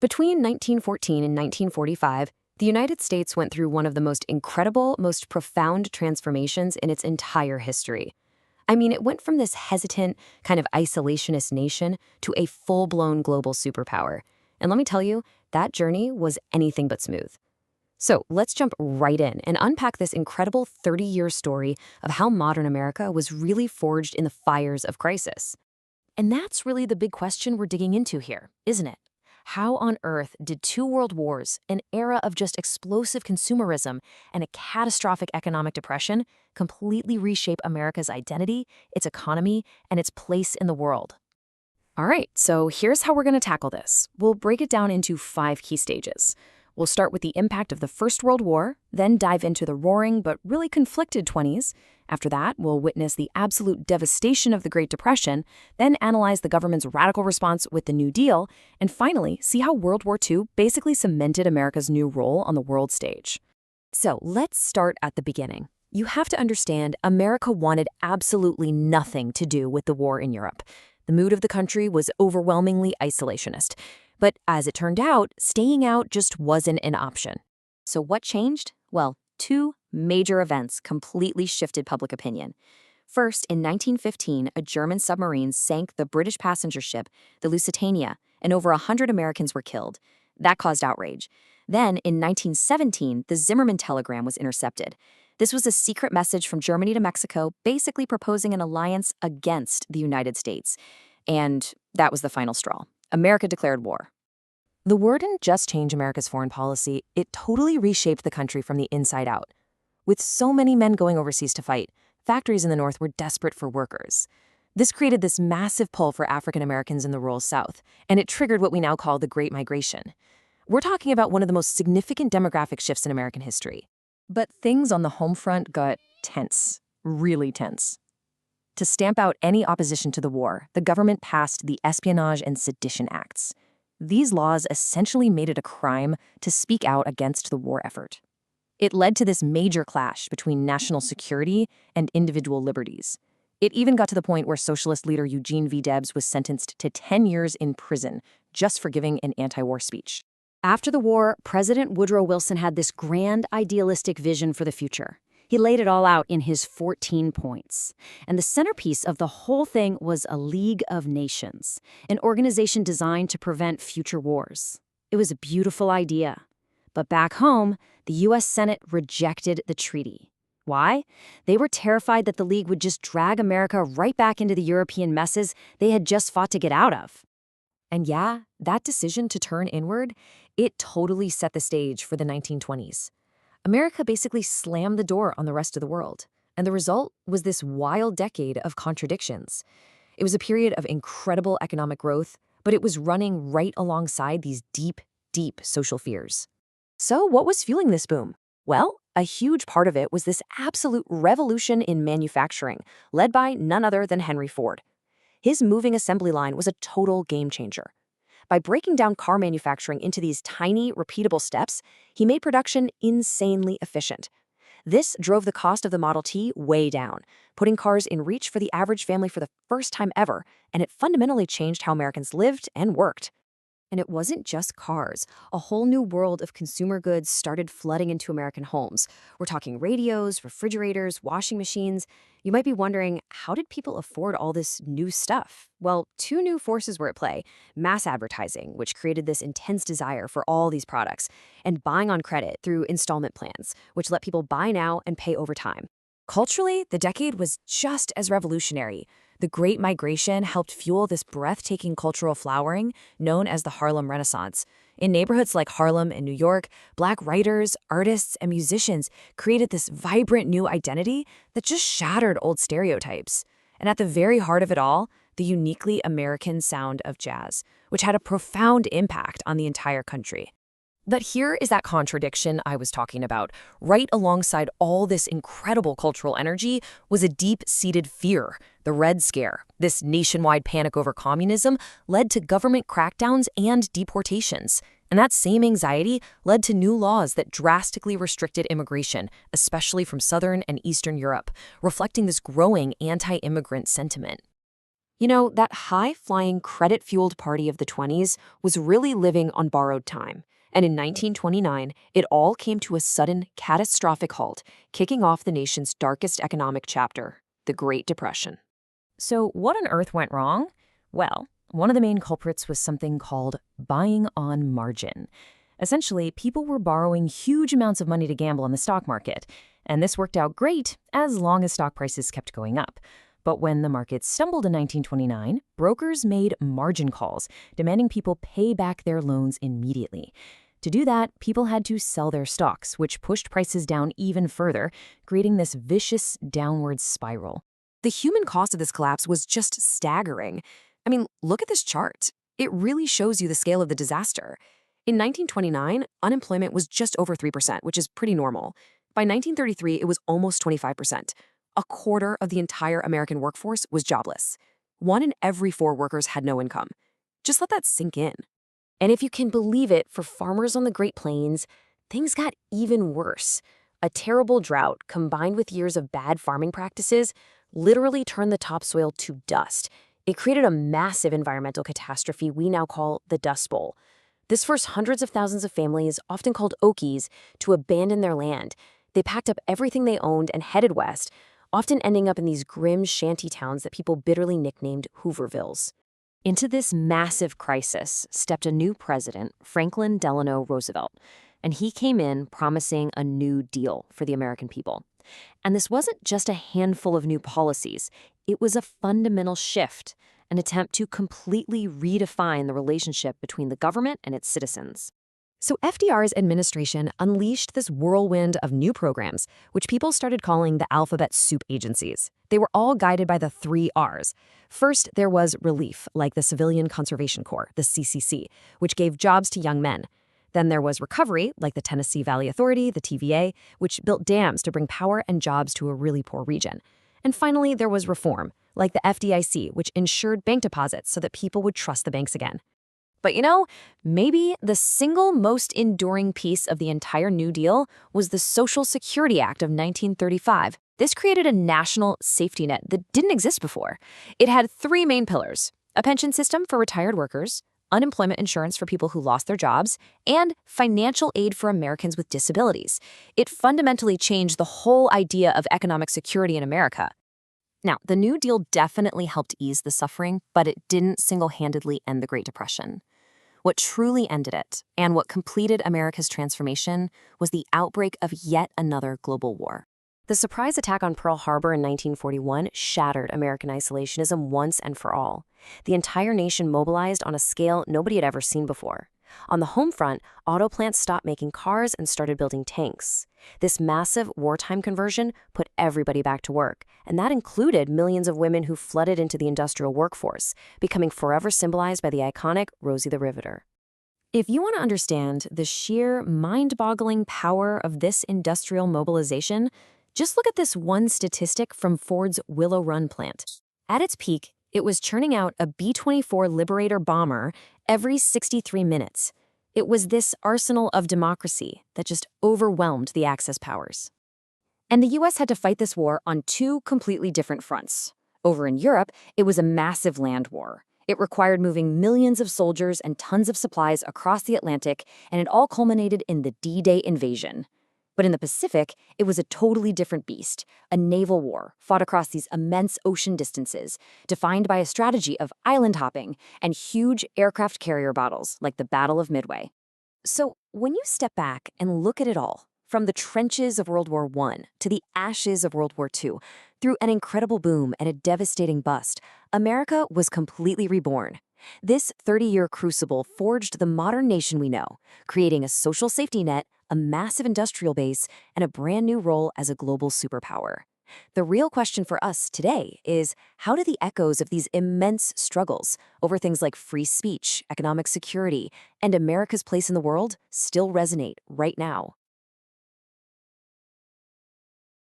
Between 1914 and 1945, the United States went through one of the most incredible, most profound transformations in its entire history. I mean, it went from this hesitant, kind of isolationist nation to a full-blown global superpower. And let me tell you, that journey was anything but smooth. So let's jump right in and unpack this incredible 30-year story of how modern America was really forged in the fires of crisis. And that's really the big question we're digging into here, isn't it? How on earth did two world wars, an era of just explosive consumerism and a catastrophic economic depression, completely reshape America's identity, its economy, and its place in the world? All right, so here's how we're going to tackle this. We'll break it down into 5 key stages. We'll start with the impact of the First World War, then dive into the roaring but really conflicted 20s. After that, we'll witness the absolute devastation of the Great Depression, then analyze the government's radical response with the New Deal, and finally, see how World War II basically cemented America's new role on the world stage. So let's start at the beginning. You have to understand, America wanted absolutely nothing to do with the war in Europe. The mood of the country was overwhelmingly isolationist. But as it turned out, staying out just wasn't an option. So what changed? Well, 2 major events completely shifted public opinion. First, in 1915, a German submarine sank the British passenger ship, the Lusitania, and over 100 Americans were killed. That caused outrage. Then, in 1917, the Zimmermann telegram was intercepted. This was a secret message from Germany to Mexico, basically proposing an alliance against the United States. And that was the final straw. America declared war. The war didn't just change America's foreign policy, it totally reshaped the country from the inside out. With so many men going overseas to fight, factories in the North were desperate for workers. This created this massive pull for African Americans in the rural South, and it triggered what we now call the Great Migration. We're talking about one of the most significant demographic shifts in American history. But things on the home front got tense, really tense. To stamp out any opposition to the war, the government passed the Espionage and Sedition Acts. These laws essentially made it a crime to speak out against the war effort. It led to this major clash between national security and individual liberties. It even got to the point where socialist leader Eugene V. Debs was sentenced to 10 years in prison just for giving an anti-war speech. After the war, President Woodrow Wilson had this grand idealistic vision for the future. He laid it all out in his 14 points. And the centerpiece of the whole thing was a League of Nations, an organization designed to prevent future wars. It was a beautiful idea. But back home, the U.S. Senate rejected the treaty. Why? They were terrified that the League would just drag America right back into the European messes they had just fought to get out of. And yeah, that decision to turn inward, it totally set the stage for the 1920s. America basically slammed the door on the rest of the world, and the result was this wild decade of contradictions. It was a period of incredible economic growth, but it was running right alongside these deep, deep social fears. So what was fueling this boom? Well, a huge part of it was this absolute revolution in manufacturing, led by none other than Henry Ford. His moving assembly line was a total game changer. By breaking down car manufacturing into these tiny, repeatable steps, he made production insanely efficient. This drove the cost of the Model T way down, putting cars in reach for the average family for the first time ever, and it fundamentally changed how Americans lived and worked. And it wasn't just cars. A whole new world of consumer goods started flooding into American homes. We're talking radios, refrigerators, washing machines. You might be wondering, how did people afford all this new stuff? Well, 2 new forces were at play. Mass advertising, which created this intense desire for all these products, and buying on credit through installment plans, which let people buy now and pay over time. Culturally, the decade was just as revolutionary. The Great Migration helped fuel this breathtaking cultural flowering known as the Harlem Renaissance. In neighborhoods like Harlem and New York, Black writers, artists, and musicians created this vibrant new identity that just shattered old stereotypes. And at the very heart of it all, the uniquely American sound of jazz, which had a profound impact on the entire country. But here is that contradiction I was talking about. Right alongside all this incredible cultural energy was a deep-seated fear, the Red Scare. This nationwide panic over communism led to government crackdowns and deportations. And that same anxiety led to new laws that drastically restricted immigration, especially from Southern and Eastern Europe, reflecting this growing anti-immigrant sentiment. You know, that high-flying, credit-fueled party of the 20s was really living on borrowed time. And in 1929, it all came to a sudden, catastrophic halt, kicking off the nation's darkest economic chapter, the Great Depression. So, what on earth went wrong? Well, one of the main culprits was something called buying on margin. Essentially, people were borrowing huge amounts of money to gamble on the stock market, and this worked out great as long as stock prices kept going up. But when the market stumbled in 1929, brokers made margin calls, demanding people pay back their loans immediately. To do that, people had to sell their stocks, which pushed prices down even further, creating this vicious downward spiral. The human cost of this collapse was just staggering. I mean, look at this chart. It really shows you the scale of the disaster. In 1929, unemployment was just over 3%, which is pretty normal. By 1933, it was almost 25%. A quarter of the entire American workforce was jobless. 1 in every 4 workers had no income. Just let that sink in. And if you can believe it, for farmers on the Great Plains, things got even worse. A terrible drought, combined with years of bad farming practices, literally turned the topsoil to dust. It created a massive environmental catastrophe we now call the Dust Bowl. This forced hundreds of thousands of families, often called Okies, to abandon their land. They packed up everything they owned and headed west, often ending up in these grim shanty towns that people bitterly nicknamed Hoovervilles. Into this massive crisis stepped a new president, Franklin Delano Roosevelt, and he came in promising a new deal for the American people. And this wasn't just a handful of new policies. It was a fundamental shift, an attempt to completely redefine the relationship between the government and its citizens. So FDR's administration unleashed this whirlwind of new programs, which people started calling the alphabet soup agencies. They were all guided by the 3 R's. First, there was relief, like the Civilian Conservation Corps, the CCC, which gave jobs to young men. Then there was recovery, like the Tennessee Valley Authority, the TVA, which built dams to bring power and jobs to a really poor region. And finally, there was reform, like the FDIC, which ensured bank deposits so that people would trust the banks again. But you know, maybe the single most enduring piece of the entire New Deal was the Social Security Act of 1935. This created a national safety net that didn't exist before. It had 3 main pillars: a pension system for retired workers, unemployment insurance for people who lost their jobs, and financial aid for Americans with disabilities. It fundamentally changed the whole idea of economic security in America. Now, the New Deal definitely helped ease the suffering, but it didn't single-handedly end the Great Depression. What truly ended it, and what completed America's transformation, was the outbreak of yet another global war. The surprise attack on Pearl Harbor in 1941 shattered American isolationism once and for all. The entire nation mobilized on a scale nobody had ever seen before. On the home front, auto plants stopped making cars and started building tanks. This massive wartime conversion put everybody back to work, and that included millions of women who flooded into the industrial workforce, becoming forever symbolized by the iconic Rosie the Riveter. If you want to understand the sheer, mind-boggling power of this industrial mobilization, just look at this one statistic from Ford's Willow Run plant. At its peak, it was churning out a B-24 Liberator bomber every 63 minutes. It was this arsenal of democracy that just overwhelmed the Axis powers. And the U.S. had to fight this war on 2 completely different fronts. Over in Europe, it was a massive land war. It required moving millions of soldiers and tons of supplies across the Atlantic, and it all culminated in the D-Day invasion. But in the Pacific, it was a totally different beast, a naval war fought across these immense ocean distances, defined by a strategy of island hopping and huge aircraft carrier battles like the Battle of Midway. So when you step back and look at it all, from the trenches of World War I to the ashes of World War II, through an incredible boom and a devastating bust, America was completely reborn. This 30-year crucible forged the modern nation we know, creating a social safety net, a massive industrial base, and a brand new role as a global superpower. The real question for us today is, how do the echoes of these immense struggles over things like free speech, economic security, and America's place in the world still resonate right now?